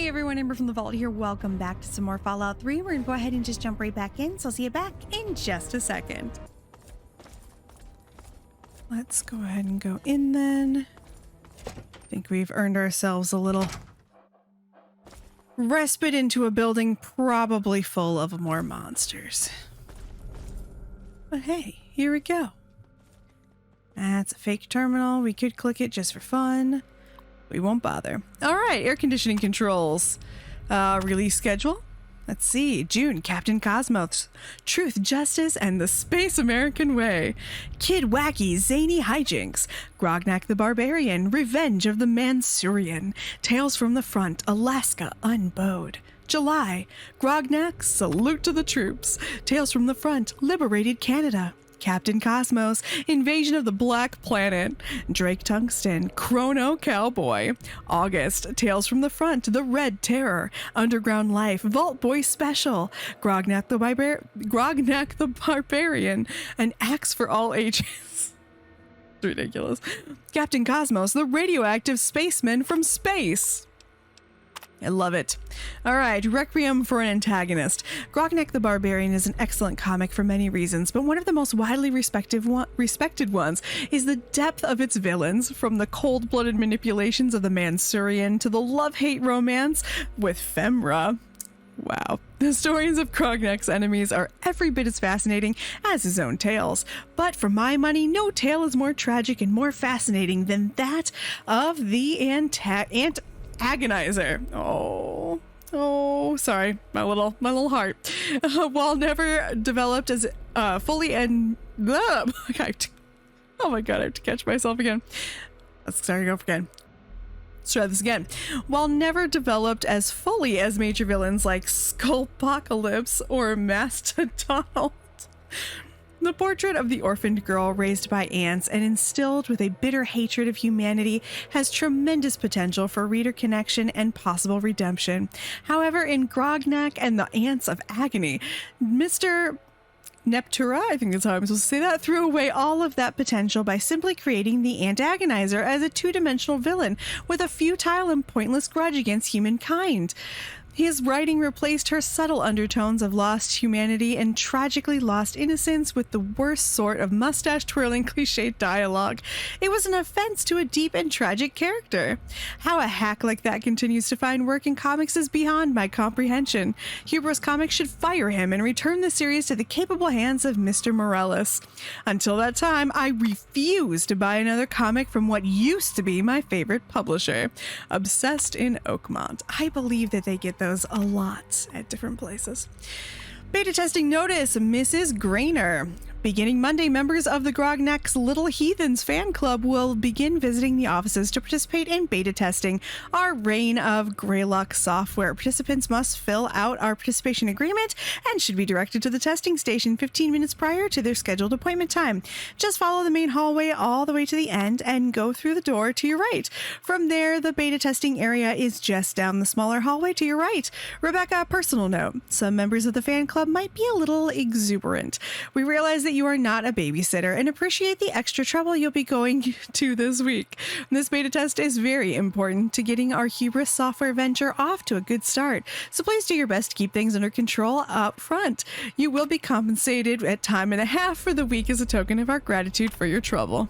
Hey everyone, Amber from the Vault here. Welcome back to some more Fallout 3. We're gonna go ahead and just jump right back in, so I'll see you back in just a second. Let's go ahead and go in then. I think we've earned ourselves a little respite into a building probably full of more monsters. But hey, here we go. That's a fake terminal. We could click it just for fun. We won't bother. All right, air conditioning controls. Release schedule. Let's see. June, Captain Cosmos, Truth, Justice, and the Space American Way. Kid Wacky, Zany Hijinks. Grognak the Barbarian, Revenge of the Manchurian. Tales from the Front, Alaska Unbowed. July, Grognak, Salute to the Troops. Tales from the Front, Liberated Canada. Captain Cosmos, Invasion of the Black Planet. Drake Tungsten, Chrono Cowboy. August, Tales from the Front, The Red Terror. Underground Life, Vault Boy Special. Grognak the Barbarian, An Axe for All Ages. Ridiculous. Captain Cosmos, The Radioactive Spaceman from Space. I love it. All right, Requiem for an Antagonist. Grognak the Barbarian is an excellent comic for many reasons, but one of the most widely respected ones is the depth of its villains, from the cold-blooded manipulations of the Manchurian to the love-hate romance with Femra. Wow. The stories of Grognak's enemies are every bit as fascinating as his own tales. But for my money, no tale is more tragic and more fascinating than that of the Agonizer. Oh, sorry, my little heart. While never developed as fully and oh my god, I have to catch myself again. Let's start again. Let's try this again. While never developed as fully as major villains like Skullpocalypse or Mastodon, the portrait of the orphaned girl raised by ants and instilled with a bitter hatred of humanity has tremendous potential for reader connection and possible redemption. However, in Grognak and the Ants of Agony, Mr. Neptura, I think that's how I'm supposed to say that, threw away all of that potential by simply creating the Antagonizer as a two-dimensional villain with a futile and pointless grudge against humankind. His writing replaced her subtle undertones of lost humanity and tragically lost innocence with the worst sort of mustache-twirling cliched dialogue. It was an offense to a deep and tragic character. How a hack like that continues to find work in comics is beyond my comprehension. Hubris Comics should fire him and return the series to the capable hands of Mr. Morales. Until that time, I refuse to buy another comic from what used to be my favorite publisher, Obsessed in Oakmont. I believe that they get those a lot at different places. Beta testing notice, Mrs. Grainer. Beginning Monday, members of the Grognak's Little Heathens fan club will begin visiting the offices to participate in beta testing our reign of Greylock software. Participants must fill out our participation agreement and should be directed to the testing station 15 minutes prior to their scheduled appointment time. Just follow the main hallway all the way to the end and go through the door to your right. From there, the beta testing area is just down the smaller hallway to your right. Rebecca, personal note, some members of the fan club might be a little exuberant. We realize that you are not a babysitter and appreciate the extra trouble you'll be going to this week. This beta test is very important to getting our Hubris software venture off to a good start, so please do your best to keep things under control up front. You will be compensated at time and a half for the week as a token of our gratitude for your trouble.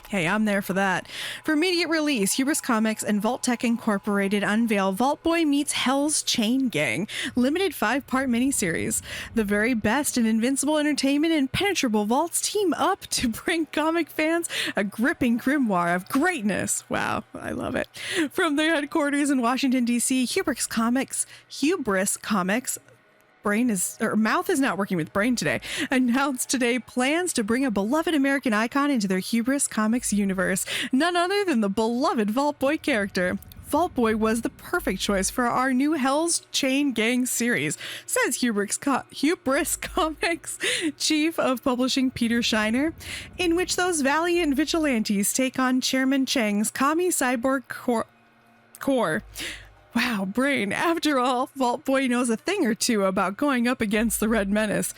Hey, I'm there for that. For immediate release, Hubris Comics and Vault-Tec Incorporated unveil Vault Boy meets Hell's Chain Gang, limited 5-part miniseries. The very best in Invincible Entertainment and Penetrable Vaults team up to bring comic fans a gripping grimoire of greatness. Wow, I love it. From their headquarters in Washington, D.C., Hubris Comics mouth is not working with brain today, announced today plans to bring a beloved American icon into their Hubris Comics universe, none other than the beloved Vault Boy character. Vault Boy was the perfect choice for our new Hell's Chain Gang series, says Hubris Comics Chief of Publishing Peter Shiner, in which those valiant vigilantes take on Chairman Chang's Kami Cyborg Corps. Wow, brain. After all, Vault Boy knows a thing or two about going up against the Red Menace.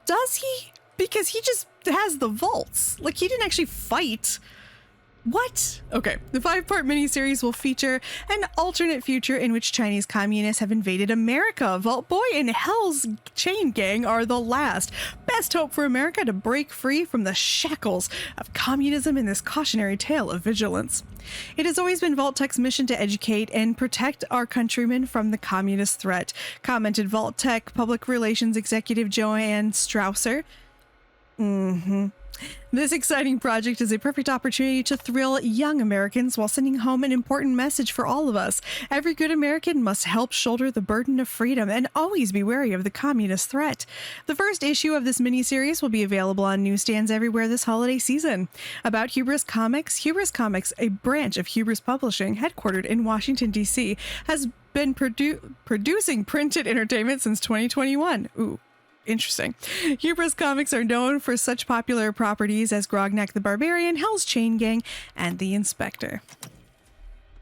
Does he? Because he just has the vaults. Like, he didn't actually fight What? Okay, the 5-part miniseries will feature an alternate future in which Chinese communists have invaded America. Vault Boy and Hell's Chain Gang are the last best hope for America to break free from the shackles of communism in this cautionary tale of vigilance. It has always been Vault-Tec's mission to educate and protect our countrymen from the communist threat, commented Vault-Tec Public Relations Executive Joanne Strausser. This exciting project is a perfect opportunity to thrill young Americans while sending home an important message for all of us. Every good American must help shoulder the burden of freedom and always be wary of the communist threat. The first issue of this miniseries will be available on newsstands everywhere this holiday season. About Hubris Comics, a branch of Hubris Publishing, headquartered in Washington, D.C., has been producing printed entertainment since 2021. Ooh. Interesting. Hubris Comics are known for such popular properties as Grognak the Barbarian, Hell's Chain Gang, and The Inspector.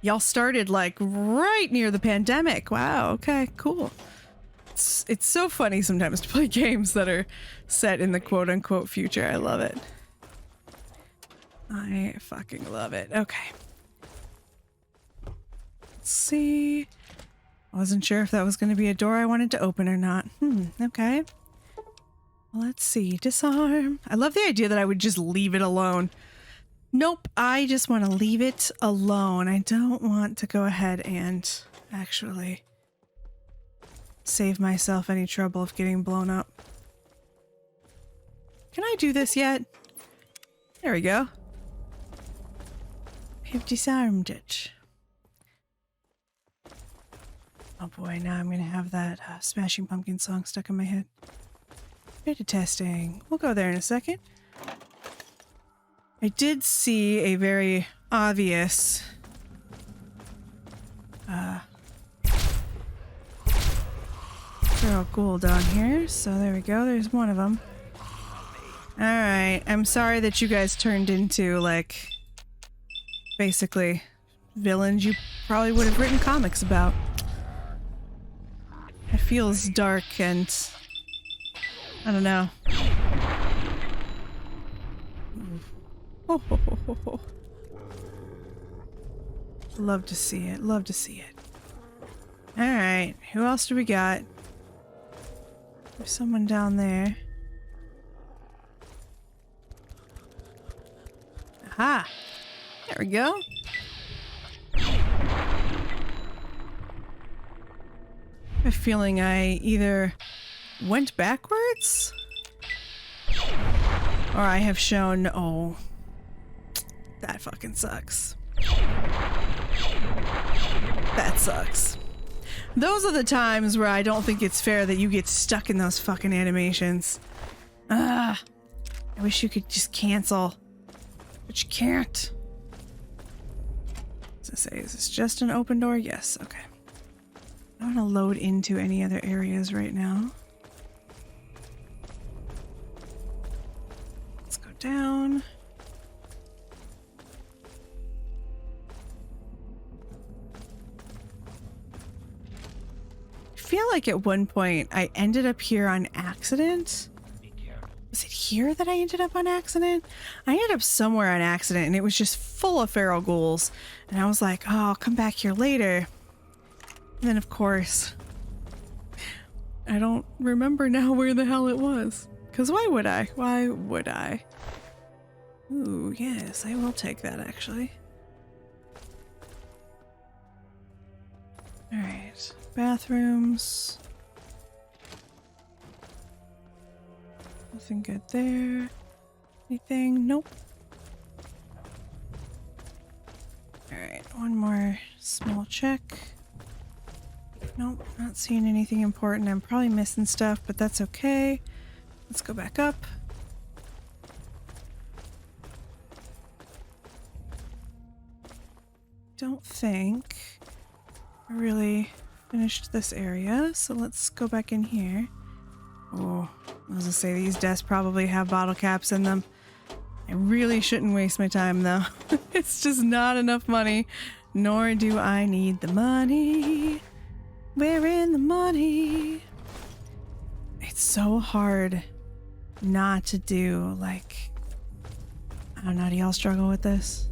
Y'all started like right near the pandemic. Wow, okay, cool. It's so funny sometimes to play games that are set in the quote-unquote future. I love it. I fucking love it. Okay. Let's see. I wasn't sure if that was going to be a door I wanted to open or not. Okay. Let's see. Disarm. I love the idea that I would just leave it alone. Nope. I just want to leave it alone. I don't want to go ahead and actually save myself any trouble of getting blown up. Can I do this yet? There we go. I've disarmed it. Oh boy, now I'm going to have that Smashing Pumpkin song stuck in my head. Beta testing. We'll go there in a second. I did see a very obvious feral ghoul down here, so there we go. There's one of them. Alright, I'm sorry that you guys turned into, like, basically villains you probably would have written comics about. It feels dark and I don't know. Love to see it. Love to see it. Alright, who else do we got? There's someone down there. Aha! There we go. I have a feeling I either went backwards or I have shown... Oh, that fucking sucks. That sucks. Those are the times where I don't think it's fair that you get stuck in those fucking animations. I wish you could just cancel. But you can't. As I say, is this just an open door? Yes, okay. I don't want to load into any other areas right now. Let's go down. I feel like at one point I ended up here on accident. Was it here that I ended up on accident? I ended up somewhere on accident and it was just full of feral ghouls. And I was like, oh, I'll come back here later. And then of course, I don't remember now where the hell it was. Because why would I? Why would I? Ooh, yes, I will take that actually. Alright, bathrooms. Nothing good there. Anything? Nope. Alright, one more small check. Nope, not seeing anything important. I'm probably missing stuff, but that's okay. Let's go back up. Don't think I really finished this area, so let's go back in here. Oh, I was gonna say these desks probably have bottle caps in them. I really shouldn't waste my time though. It's just not enough money, nor do I need the money. We're in the money. It's so hard not to do, like, I don't know, do y'all struggle with this?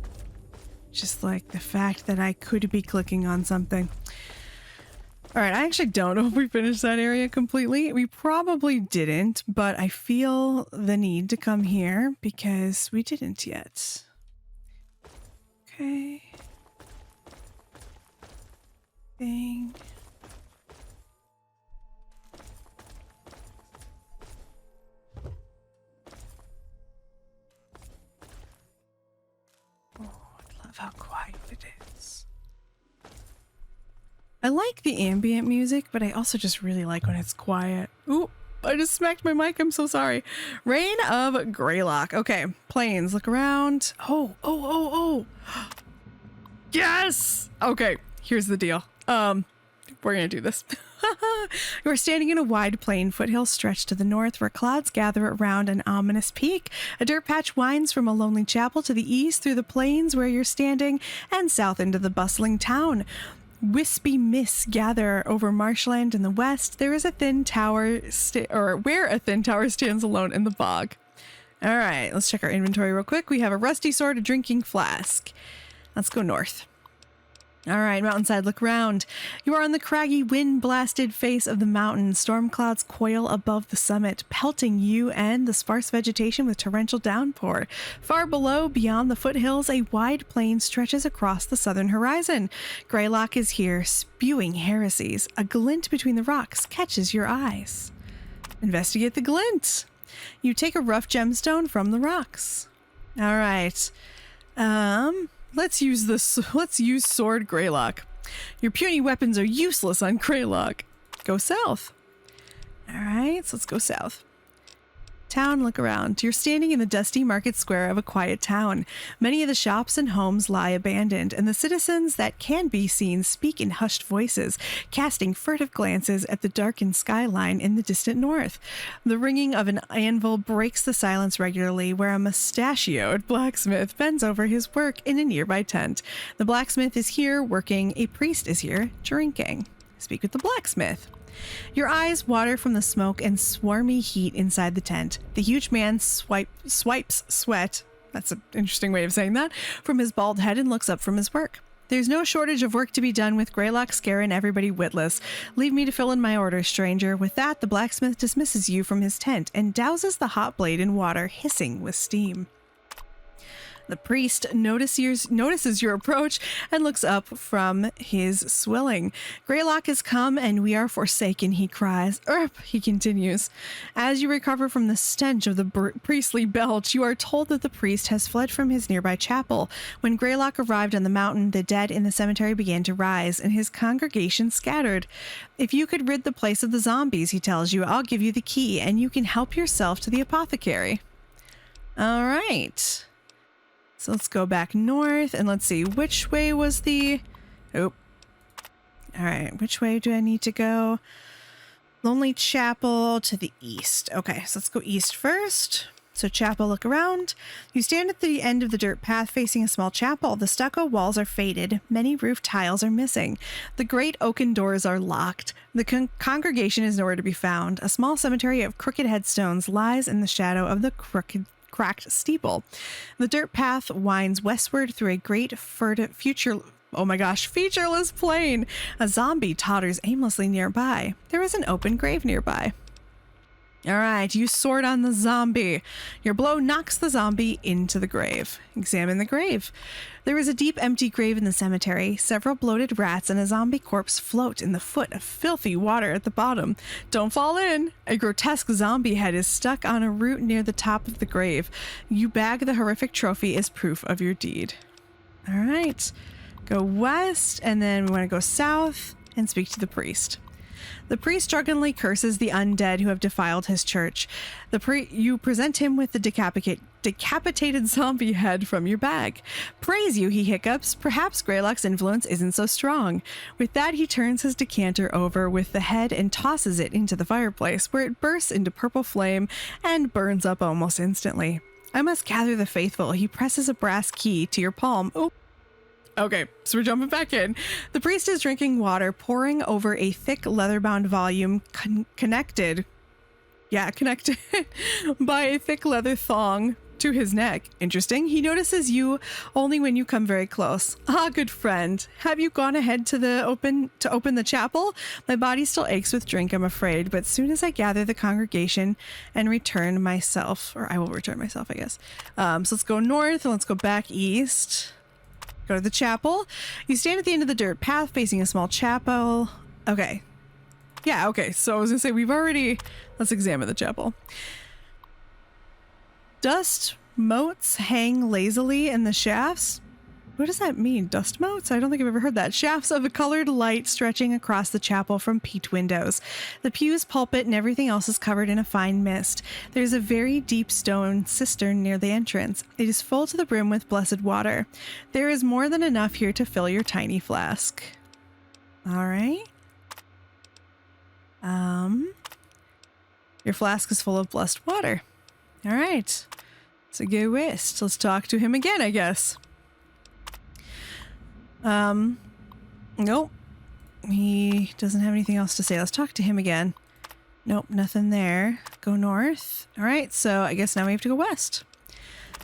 Just like the fact that I could be clicking on something. All right, I actually don't know if we finished that area completely. We probably didn't, but I feel the need to come here because we didn't yet. Okay. Thing. Oh, I love how quiet it is. I like the ambient music, but I also just really like when it's quiet. Ooh, I just smacked my mic. I'm so sorry. Reign of Greylock. Okay, plains. Look around. Oh. Yes! Okay, here's the deal. We're gonna do this. You are standing in a wide plain, foothills stretch to the north where clouds gather around an ominous peak. A dirt patch winds from a lonely chapel to the east through the plains where you're standing and south into the bustling town. Wispy mists gather over marshland in the west. There is a thin tower, where a thin tower stands alone in the bog. All right, let's check our inventory real quick. We have a rusty sword, a drinking flask. Let's go north. All right, mountainside, look around. You are on the craggy, wind-blasted face of the mountain. Storm clouds coil above the summit, pelting you and the sparse vegetation with torrential downpour. Far below, beyond the foothills, a wide plain stretches across the southern horizon. Greylock is here, spewing heresies. A glint between the rocks catches your eyes. Investigate the glint. You take a rough gemstone from the rocks. All right. Let's use Sword Greylock. Your puny weapons are useless on Greylock. Go south. All right, so let's go south. Town, look around. You're standing in the dusty market square of a quiet town. Many of the shops and homes lie abandoned, and the citizens that can be seen speak in hushed voices, casting furtive glances at the darkened skyline in the distant north. The ringing of an anvil breaks the silence regularly, where a mustachioed blacksmith bends over his work in a nearby tent. The blacksmith is here working. A priest is here drinking. Speak with the blacksmith. Your eyes water from the smoke and swarmy heat inside the tent. The huge man swipes sweat, that's an interesting way of saying that, from his bald head and looks up from his work. There's no shortage of work to be done with Greylock scaring everybody witless. Leave me to fill in my orders, stranger. With that, the blacksmith dismisses you from his tent and douses the hot blade in water, hissing with steam. The priest notices your approach and looks up from his swilling. Greylock has come and we are forsaken, he cries. He continues. As you recover from the stench of the priestly belch, you are told that the priest has fled from his nearby chapel. When Greylock arrived on the mountain, the dead in the cemetery began to rise and his congregation scattered. If you could rid the place of the zombies, he tells you, I'll give you the key and you can help yourself to the apothecary. All right. So let's go back north and let's see, which way was the... Oh. All right, which way do I need to go? Lonely Chapel to the east. Okay, so let's go east first. So chapel, look around. You stand at the end of the dirt path facing a small chapel. The stucco walls are faded. Many roof tiles are missing. The great oaken doors are locked. The congregation is nowhere to be found. A small cemetery of crooked headstones lies in the shadow of the cracked steeple. The dirt path winds westward through a great featureless plain. A zombie totters aimlessly nearby. There is an open grave nearby. All right, you sword on the zombie. Your blow knocks the zombie into the grave. Examine the grave. There is a deep, empty grave in the cemetery. Several bloated rats and a zombie corpse float in the foot of filthy water at the bottom. Don't fall in. A grotesque zombie head is stuck on a root near the top of the grave. You bag the horrific trophy as proof of your deed. All right, go west, and then we want to go south and speak to the priest. The priest drunkenly curses the undead who have defiled his church. You present him with the decapitated zombie head from your bag. Praise you, he hiccups. Perhaps Greylock's influence isn't so strong. With that, he turns his decanter over with the head and tosses it into the fireplace, where it bursts into purple flame and burns up almost instantly. I must gather the faithful. He presses a brass key to your palm. Oh. Okay, so we're jumping back in. The priest is drinking water, pouring over a thick leather-bound volume connected by a thick leather thong to his neck. Interesting. He notices you only when you come very close. Ah, good friend. Have you gone ahead to open the chapel? My body still aches with drink, I'm afraid, but soon as I gather the congregation and return myself, or I will return myself, I guess. So let's go north and let's go back east. Go to the chapel. You stand at the end of the dirt path facing a small chapel. Okay. Yeah, okay. So I was gonna say let's examine the chapel. Dust motes hang lazily in the shafts. What does that mean? Dust motes? I don't think I've ever heard that. Shafts of a colored light stretching across the chapel from peaked windows. The pews, pulpit, and everything else is covered in a fine mist. There's a very deep stone cistern near the entrance. It is full to the brim with blessed water. There is more than enough here to fill your tiny flask. All right. Your flask is full of blessed water. All right. So go west. Let's talk to him again, I guess. Nope. He doesn't have anything else to say. Let's talk to him again. Nope, nothing there. Go north. All right, so I guess now we have to go west.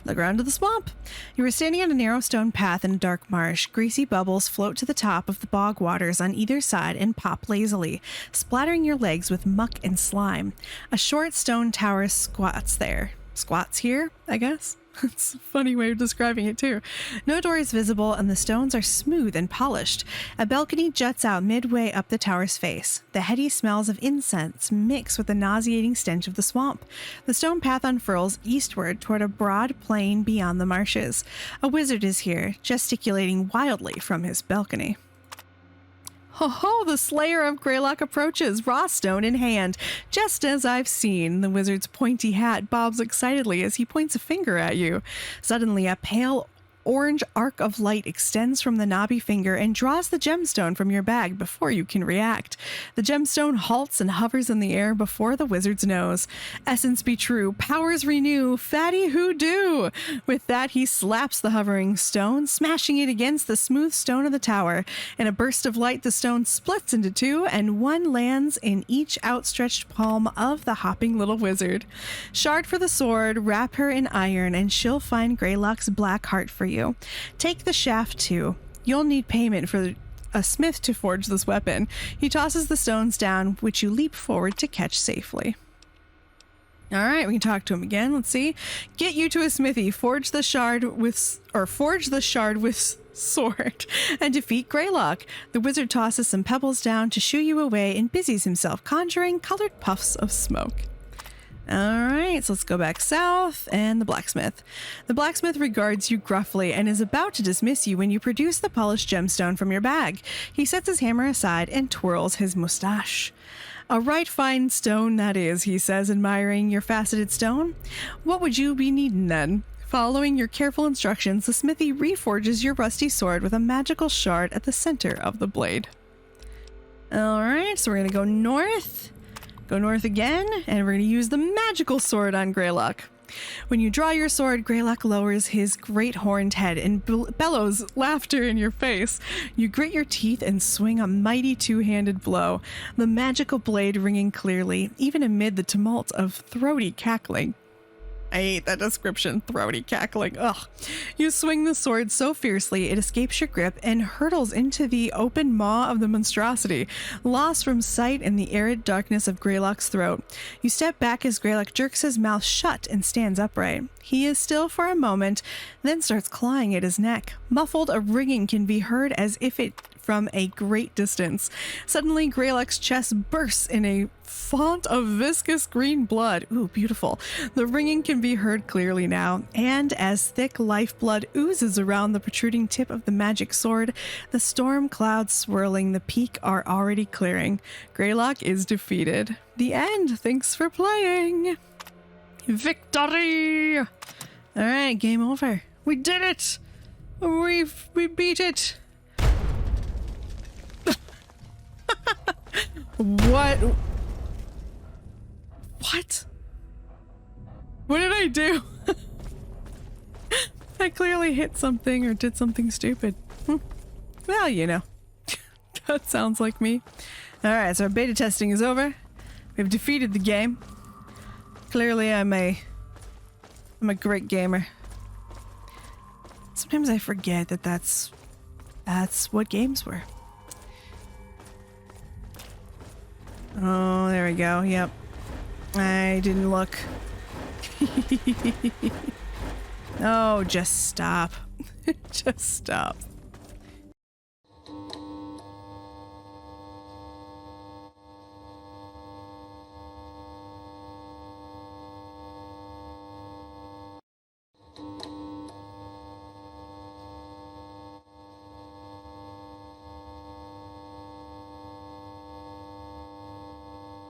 Look around to the swamp. You were standing on a narrow stone path in a dark marsh. Greasy bubbles float to the top of the bog waters on either side and pop lazily, splattering your legs with muck and slime. A short stone tower squats there. Squats here, I guess. It's a funny way of describing it too. No door is visible and the stones are smooth and polished. A balcony juts out midway up the tower's face. The heady smells of incense mix with the nauseating stench of the swamp. The stone path unfurls eastward toward a broad plain beyond the marshes. A wizard is here, gesticulating wildly from his balcony. Ho ho, the Slayer of Greylock approaches, raw stone in hand. Just as I've seen. The wizard's pointy hat bobs excitedly as he points a finger at you. Suddenly, a pale orange arc of light extends from the knobby finger and draws the gemstone from your bag before you can react. The gemstone halts and hovers in the air before the wizard's nose. Essence be true, powers renew, fatty who do. With that, he slaps the hovering stone, smashing it against the smooth stone of the tower. In a burst of light, the stone splits into two, and one lands in each outstretched palm of the hopping little wizard. Shard for the sword, wrap her in iron, and she'll find Greylock's black heart for you. Take the shaft too. You'll need payment for a smith to forge this weapon. He tosses the stones down, which you leap forward to catch safely. All right, we can talk to him again. Let's see. Get you to a smithy. Forge the shard with sword and defeat Greylock. The wizard tosses some pebbles down to shoo you away and busies himself conjuring colored puffs of smoke. All right, so let's go back south and the blacksmith. The blacksmith regards you gruffly and is about to dismiss you when you produce the polished gemstone from your bag. He sets his hammer aside and twirls his mustache. A right fine stone that is, he says, admiring your faceted stone. What would you be needing then? Following your careful instructions, the smithy reforges your rusty sword with a magical shard at the center of the blade. All right, so we're going to go north. Go north again, and we're going to use the magical sword on Greylock. When you draw your sword, Greylock lowers his great horned head and bellows laughter in your face. You grit your teeth and swing a mighty two-handed blow, the magical blade ringing clearly, even amid the tumult of throaty cackling. I hate that description, throaty cackling. Ugh. You swing the sword so fiercely it escapes your grip and hurtles into the open maw of the monstrosity, lost from sight in the arid darkness of Greylock's throat. You step back as Greylock jerks his mouth shut and stands upright. He is still for a moment, then starts clawing at his neck. Muffled, a ringing can be heard as if it from a great distance. Suddenly, Greylock's chest bursts in a font of viscous green blood. Ooh, beautiful. The ringing can be heard clearly now, and as thick lifeblood oozes around the protruding tip of the magic sword, the storm clouds swirling the peak are already clearing. Greylock is defeated. The end. Thanks for playing. Victory! All right, game over. We did it. We beat it. What? What did I do? I clearly hit something or did something stupid. Well, you know. That sounds like me. Alright, so our beta testing is over. We've defeated the game. Clearly I'm a I'm a great gamer. Sometimes I forget that that's what games were. Oh, there we go. Yep. I didn't look. Oh, just stop. Just stop.